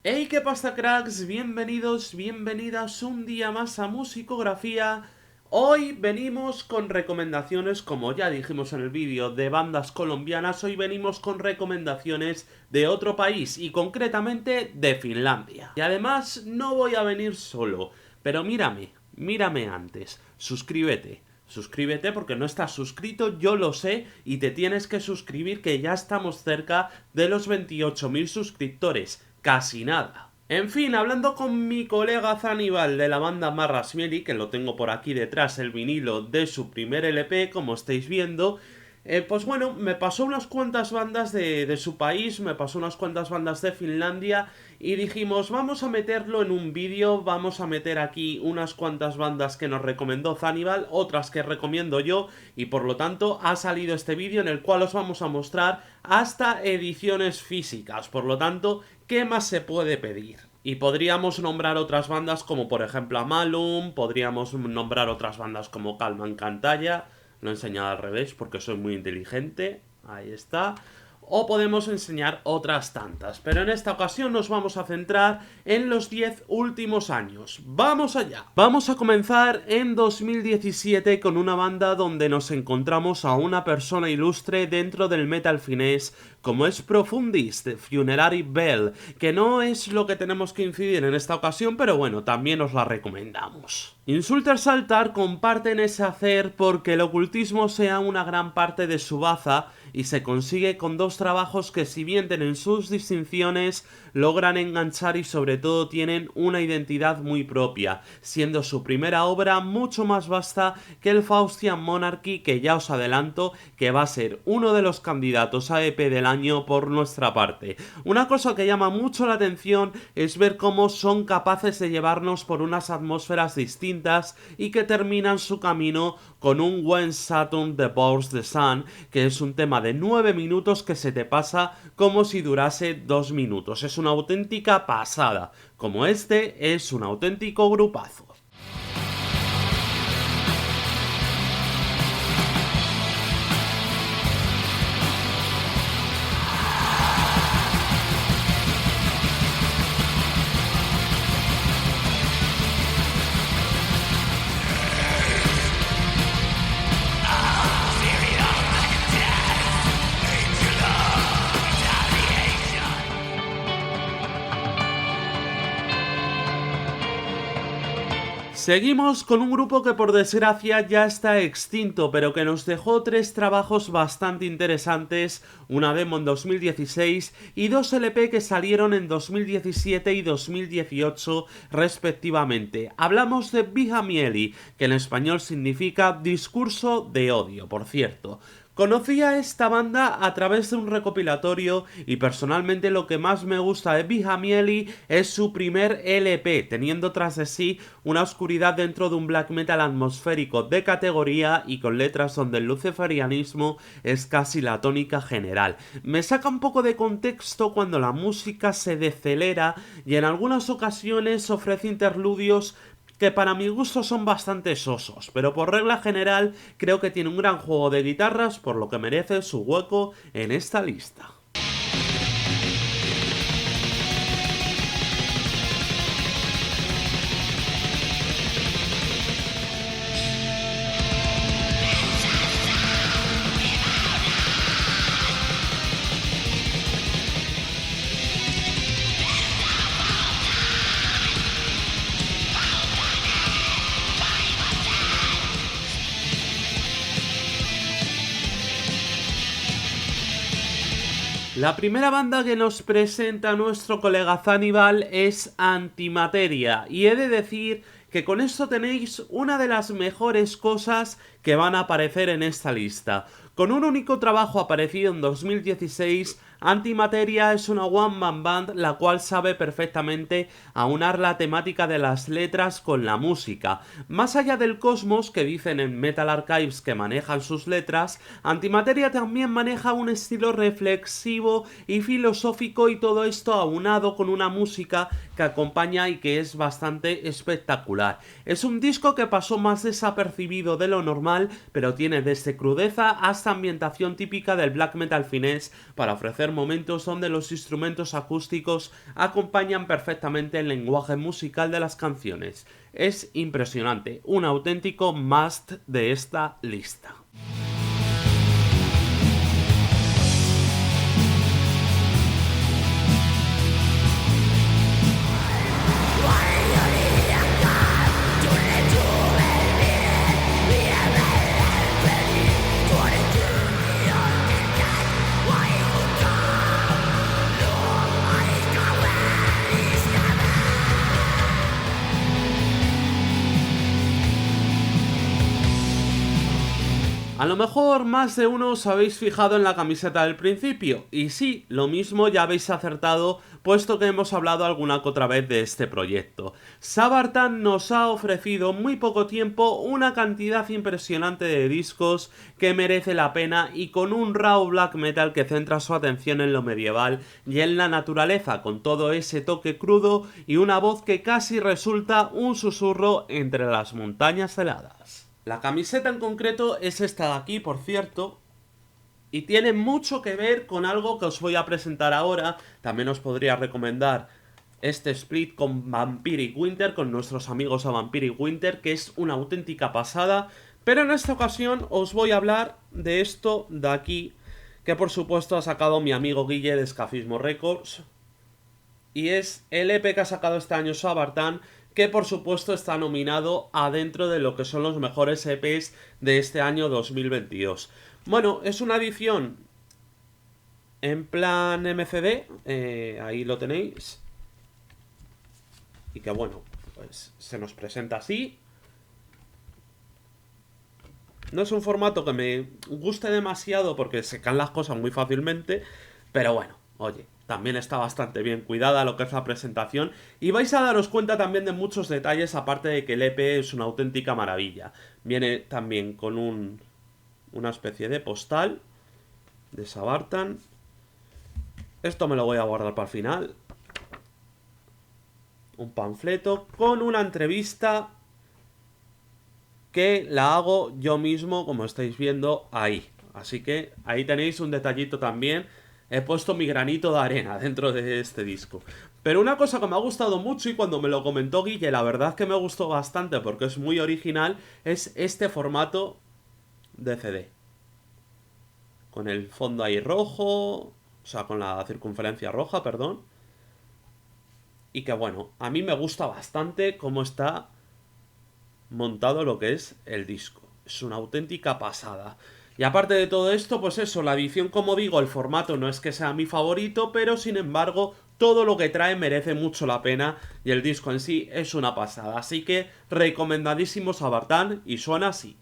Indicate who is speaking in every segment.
Speaker 1: Hey, ¿qué pasa, cracks? Bienvenidos, bienvenidas un día más a Musicografía. Hoy venimos con recomendaciones, como ya dijimos en el vídeo, de bandas colombianas. Hoy venimos con recomendaciones de otro país y concretamente de Finlandia. Y además no voy a venir solo, pero mírame antes. Suscríbete porque no estás suscrito, yo lo sé, y te tienes que suscribir, que ya estamos cerca de los 28.000 suscriptores. Casi nada. En fin, hablando con mi colega Zanival de la banda Marrasmieli, que lo tengo por aquí detrás, el vinilo de su primer LP, como estáis viendo, pues bueno, me pasó unas cuantas bandas de su país, me pasó unas cuantas bandas de Finlandia y dijimos, vamos a meterlo en un vídeo, vamos a meter aquí unas cuantas bandas que nos recomendó Zanival, otras que recomiendo yo, y por lo tanto ha salido este vídeo en el cual os vamos a mostrar hasta ediciones físicas. Por lo tanto, ¿qué más se puede pedir? Y podríamos nombrar otras bandas como por ejemplo a Malum, podríamos nombrar otras bandas como Calman Cantalla, lo he enseñado al revés porque soy muy inteligente, ahí está. O podemos enseñar otras tantas, pero en esta ocasión nos vamos a centrar en los 10 últimos años. ¡Vamos allá! Vamos a comenzar en 2017 con una banda donde nos encontramos a una persona ilustre dentro del metal finés, como es Profundis de Funerary Bell, que no es lo que tenemos que incidir en esta ocasión, pero bueno, también os la recomendamos. Insulter Saltar comparten ese hacer porque el ocultismo sea una gran parte de su baza y se consigue con dos trabajos que, si bien tienen sus distinciones, logran enganchar y sobre todo tienen una identidad muy propia, siendo su primera obra mucho más vasta que el Faustian Monarchy, que ya os adelanto que va a ser uno de los candidatos a EP del año por nuestra parte. Una cosa que llama mucho la atención es ver cómo son capaces de llevarnos por unas atmósferas distintas y que terminan su camino con un When Saturn Devours the Sun, que es un tema de 9 minutos que se te pasa como si durase 2 minutos. Es una auténtica pasada. Como este, es un auténtico grupazo. Seguimos con un grupo que por desgracia ya está extinto, pero que nos dejó 3 trabajos bastante interesantes, una demo en 2016 y 2 LP que salieron en 2017 y 2018 respectivamente. Hablamos de Vihamieli, que en español significa discurso de odio, por cierto. Conocí a esta banda a través de un recopilatorio y personalmente lo que más me gusta de Vihamieli es su primer LP, teniendo tras de sí una oscuridad dentro de un black metal atmosférico de categoría y con letras donde el luciferianismo es casi la tónica general. Me saca un poco de contexto cuando la música se decelera y en algunas ocasiones ofrece interludios que para mi gusto son bastante sosos, pero por regla general creo que tiene un gran juego de guitarras, por lo que merece su hueco en esta lista. La primera banda que nos presenta nuestro colega Zanival es Antimateria, y he de decir que con esto tenéis una de las mejores cosas que van a aparecer en esta lista. Con un único trabajo aparecido en 2016, Antimateria es una one-man band la cual sabe perfectamente aunar la temática de las letras con la música. Más allá del cosmos que dicen en Metal Archives que manejan sus letras, Antimateria también maneja un estilo reflexivo y filosófico, y todo esto aunado con una música que acompaña y que es bastante espectacular. Es un disco que pasó más desapercibido de lo normal, pero tiene desde crudeza hasta ambientación típica del black metal finés para ofrecer haber momentos donde los instrumentos acústicos acompañan perfectamente el lenguaje musical de las canciones. Es impresionante, un auténtico must de esta lista. A lo mejor más de uno os habéis fijado en la camiseta del principio, y sí, lo mismo ya habéis acertado, puesto que hemos hablado alguna que otra vez de este proyecto. Sabartan nos ha ofrecido muy poco tiempo una cantidad impresionante de discos que merece la pena y con un raw black metal que centra su atención en lo medieval y en la naturaleza, con todo ese toque crudo y una voz que casi resulta un susurro entre las montañas heladas. La camiseta en concreto es esta de aquí, por cierto, y tiene mucho que ver con algo que os voy a presentar ahora. También os podría recomendar este split con Vampiric Winter, con nuestros amigos a Vampiric Winter, que es una auténtica pasada. Pero en esta ocasión os voy a hablar de esto de aquí, que por supuesto ha sacado mi amigo Guille de Escafismo Records. Y es el EP que ha sacado este año Sabartan, que por supuesto está nominado adentro de lo que son los mejores EPs de este año 2022. Bueno, es una edición en plan MCD, ahí lo tenéis. Y que bueno, pues se nos presenta así. No es un formato que me guste demasiado porque se caen las cosas muy fácilmente, pero bueno, oye, también está bastante bien cuidada lo que es la presentación y vais a daros cuenta también de muchos detalles, aparte de que el EP es una auténtica maravilla. Viene también con una especie de postal de Sabartan. Esto me lo voy a guardar para el final. Un panfleto con una entrevista que la hago yo mismo, como estáis viendo ahí. Así que ahí tenéis un detallito también. He puesto mi granito de arena dentro de este disco. Pero una cosa que me ha gustado mucho y cuando me lo comentó Guille, la verdad que me gustó bastante porque es muy original, es este formato de CD. Con el fondo ahí rojo, o sea, con la circunferencia roja, perdón. Y que bueno, a mí me gusta bastante cómo está montado lo que es el disco. Es una auténtica pasada. Y aparte de todo esto, pues eso, la edición, como digo, el formato no es que sea mi favorito, pero sin embargo, todo lo que trae merece mucho la pena y el disco en sí es una pasada. Así que recomendadísimo Sabartan y suena así.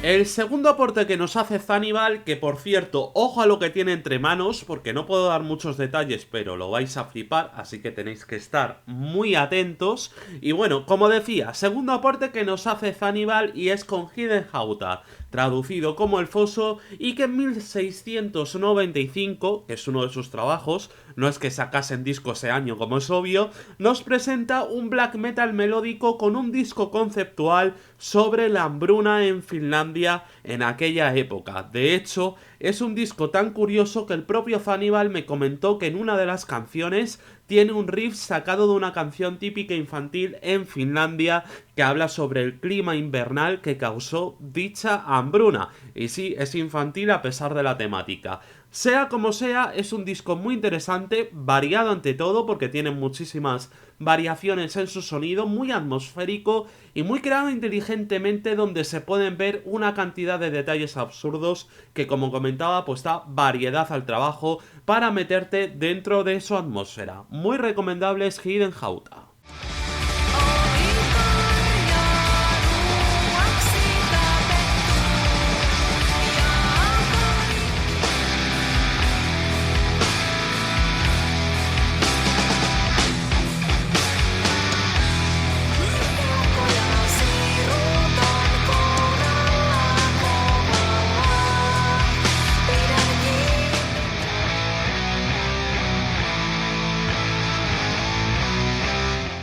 Speaker 1: El segundo aporte que nos hace Zannibal, que por cierto, ojo a lo que tiene entre manos, porque no puedo dar muchos detalles, pero lo vais a flipar, así que tenéis que estar muy atentos. Y bueno, como decía, segundo aporte que nos hace Zannibal y es con Hidden Hauta, traducido como El Foso, y que en 1695, que es uno de sus trabajos, no es que sacasen disco ese año como es obvio, nos presenta un black metal melódico con un disco conceptual sobre la hambruna en Finlandia en aquella época. De hecho, es un disco tan curioso que el propio Zannibal me comentó que en una de las canciones tiene un riff sacado de una canción típica infantil en Finlandia que habla sobre el clima invernal que causó dicha hambruna. Y sí, es infantil a pesar de la temática. Sea como sea, es un disco muy interesante, variado ante todo porque tiene muchísimas variaciones en su sonido, muy atmosférico y muy creado inteligentemente, donde se pueden ver una cantidad de detalles absurdos que, como comentaba, pues da variedad al trabajo para meterte dentro de su atmósfera. Muy recomendable es Hidden Hauta.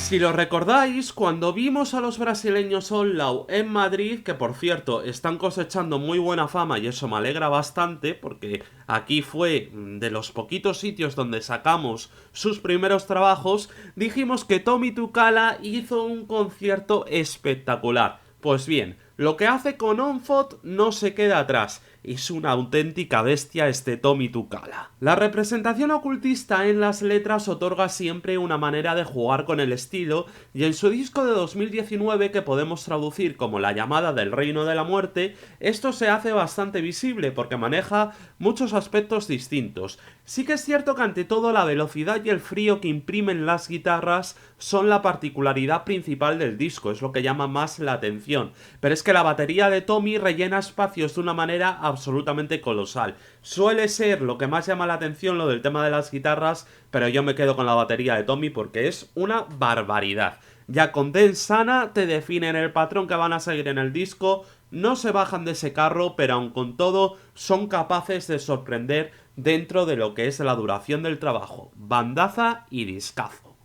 Speaker 1: Si lo recordáis, cuando vimos a los brasileños Outlaw en Madrid, que por cierto están cosechando muy buena fama y eso me alegra bastante porque aquí fue de los poquitos sitios donde sacamos sus primeros trabajos, dijimos que Tommy Tucala hizo un concierto espectacular. Pues bien, lo que hace con Onfot no se queda atrás. Es una auténtica bestia este Tommy Tucala. La representación ocultista en las letras otorga siempre una manera de jugar con el estilo, y en su disco de 2019, que podemos traducir como La llamada del reino de la muerte, esto se hace bastante visible porque maneja muchos aspectos distintos. Sí que es cierto que ante todo la velocidad y el frío que imprimen las guitarras son la particularidad principal del disco, es lo que llama más la atención, pero es que la batería de Tommy rellena espacios de una manera absolutamente colosal. Suele ser lo que más llama la atención lo del tema de las guitarras, pero yo me quedo con la batería de Tommy porque es una barbaridad. Ya con Den Sana te definen el patrón que van a seguir en el disco, no se bajan de ese carro, pero aun con todo son capaces de sorprender dentro de lo que es la duración del trabajo. Bandaza y discazo.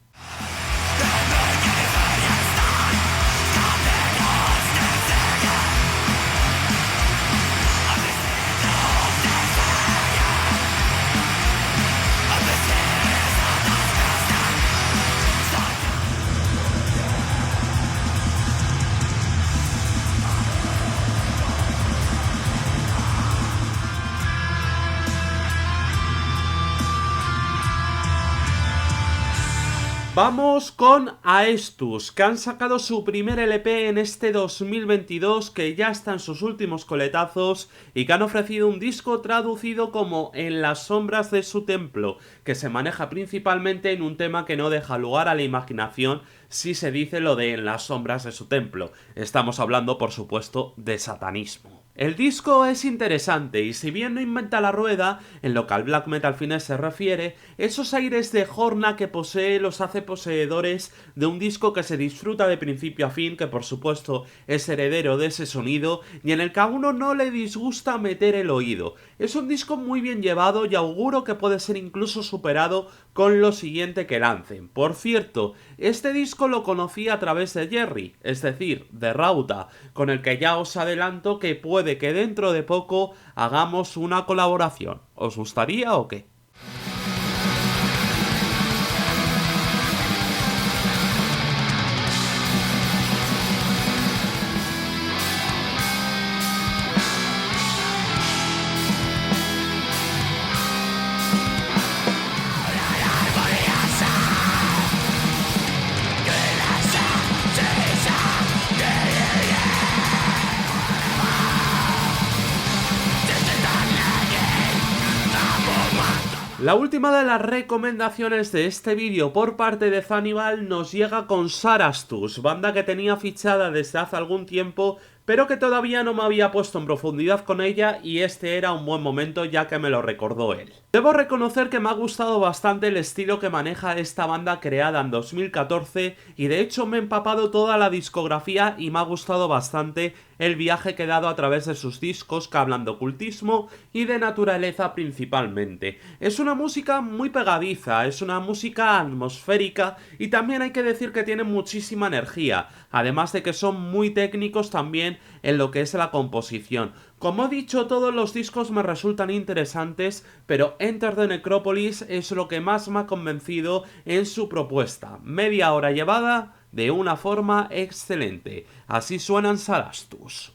Speaker 1: Vamos con Aestus, que han sacado su primer LP en este 2022, que ya está en sus últimos coletazos y que han ofrecido un disco traducido como En las sombras de su templo, que se maneja principalmente en un tema que no deja lugar a la imaginación si se dice lo de En las sombras de su templo. Estamos hablando, por supuesto, de satanismo. El disco es interesante y si bien no inventa la rueda, en lo que al black metal finés se refiere, esos aires de Horna que posee los hace poseedores de un disco que se disfruta de principio a fin, que por supuesto es heredero de ese sonido y en el que a uno no le disgusta meter el oído. Es un disco muy bien llevado y auguro que puede ser incluso superado con lo siguiente que lancen. Por cierto, este disco lo conocí a través de Jerry, es decir, de Rauta, con el que ya os adelanto que puede que dentro de poco hagamos una colaboración. ¿Os gustaría o qué? La última de las recomendaciones de este vídeo por parte de Zannibal nos llega con Sarastus, banda que tenía fichada desde hace algún tiempo, pero que todavía no me había puesto en profundidad con ella y este era un buen momento ya que me lo recordó él. Debo reconocer que me ha gustado bastante el estilo que maneja esta banda creada en 2014 y de hecho me he empapado toda la discografía y me ha gustado bastante el viaje que he dado a través de sus discos que hablan de ocultismo y de naturaleza principalmente. Es una música muy pegadiza, es una música atmosférica y también hay que decir que tiene muchísima energía, además de que son muy técnicos también en lo que es la composición. Como he dicho, todos los discos me resultan interesantes, pero Enter the Necropolis es lo que más me ha convencido en su propuesta. Media hora llevada de una forma excelente. Así suenan Sarastus.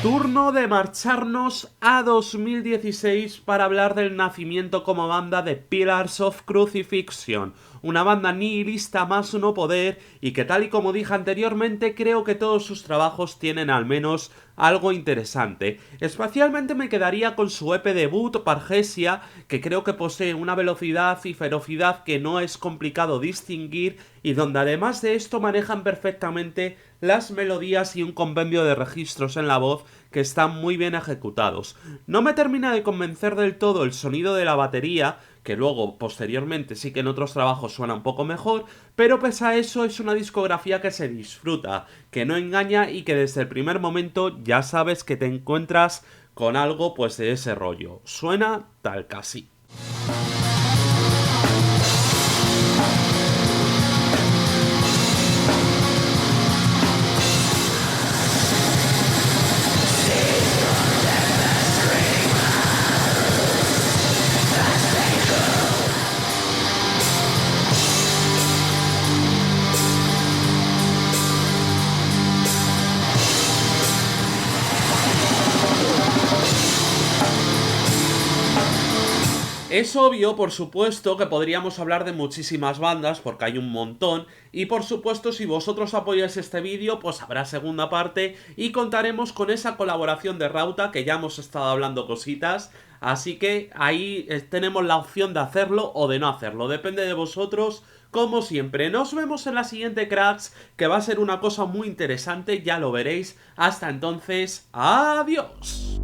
Speaker 1: Turno de marcharnos a 2016 para hablar del nacimiento como banda de Pillars of Crucifixion, una banda nihilista más no poder y que, tal y como dije anteriormente, creo que todos sus trabajos tienen al menos algo interesante. Especialmente me quedaría con su EP debut, Pargesia, que creo que posee una velocidad y ferocidad que no es complicado distinguir y donde además de esto manejan perfectamente las melodías y un compendio de registros en la voz que están muy bien ejecutados. No me termina de convencer del todo el sonido de la batería, que luego posteriormente sí que en otros trabajos suena un poco mejor, pero pese a eso es una discografía que se disfruta, que no engaña y que desde el primer momento ya sabes que te encuentras con algo pues de ese rollo. Suena tal casi. Es obvio, por supuesto, que podríamos hablar de muchísimas bandas, porque hay un montón, y por supuesto, si vosotros apoyáis este vídeo, pues habrá segunda parte, y contaremos con esa colaboración de Rauta, que ya hemos estado hablando cositas, así que ahí tenemos la opción de hacerlo o de no hacerlo, depende de vosotros. Como siempre, nos vemos en la siguiente, cracks, que va a ser una cosa muy interesante, ya lo veréis. Hasta entonces, adiós.